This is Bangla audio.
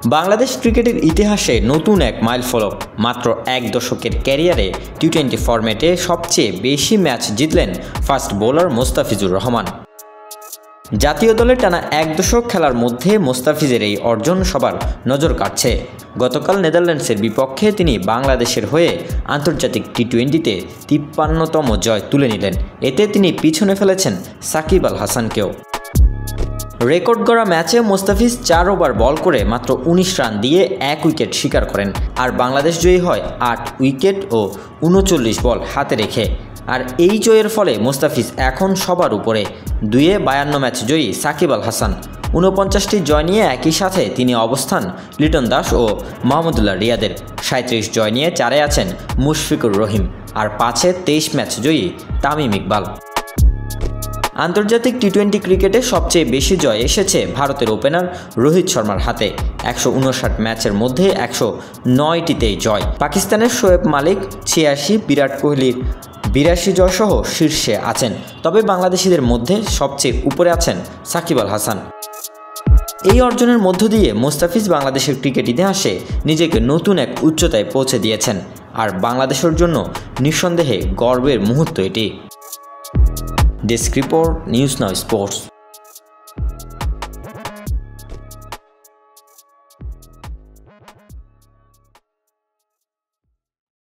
বাংলাদেশ ক্রিকেটের ইতিহাসে নতুন এক মাইলফলক। মাত্র এক দশকের ক্যারিয়ারে টি-20 ফরম্যাটে সবচেয়ে বেশি ম্যাচ জিতলেন ফাস্ট বোলার মোস্তাফিজুর রহমান। জাতীয় দলে টানা এক দশক খেলার মধ্যে মোস্তাফিজের এই অর্জন সবার নজর কাটছে। গতকাল নেদারল্যান্ডসের বিপক্ষে তিনি বাংলাদেশের হয়ে আন্তর্জাতিক টি-20তে 53তম জয় তুলে নিলেন। এতে তিনি পিছনে ফেলেছেন সাকিব আল হাসানকেও। রেকর্ড গড়া ম্যাচে মোস্তাফিজ 4 ওভার বল করে মাত্র 19 রান দিয়ে 1 উইকেট শিকার করেন, আর বাংলাদেশ জয়ী হয় 8 উইকেট ও 39 বল হাতে রেখে। আর এই জয়ের ফলে মোস্তাফিজ এখন সবার উপরে। 52 ম্যাচ জয়ী সাকিব আল হাসান 49টি জয় নিয়ে একই সাথে তিনি অবস্থান লিটন দাস ও মাহমুদুল্লাহ রিয়াদের। 37 জয় নিয়ে 4-এ আছেন মুশফিকুর রহিম, আর 5-এ 23 ম্যাচ জয়ী তামিম ইকবাল। আন্তর্জাতিক টি-20 ক্রিকেটে সবচেয়ে বেশি জয় এসেছে ভারতের ওপেনার রোহিত শর্মার হাতে। 159 ম্যাচের মধ্যে 109টিতেই জয়। পাকিস্তানের শোয়েব মালিক 86, বিরাট কোহলির 82 জয়সহ শীর্ষে আছেন। তবে বাংলাদেশিদের মধ্যে সবচেয়ে উপরে আছেন সাকিব আল হাসান। এই অর্জনের মধ্য দিয়ে মোস্তাফিজ বাংলাদেশের ক্রিকেট ইতিহাসে নিজেকে নতুন এক উচ্চতায় পৌঁছে দিয়েছেন, আর বাংলাদেশের জন্য নিঃসন্দেহে গর্বের মুহূর্ত এটি। Desk report, news now sports.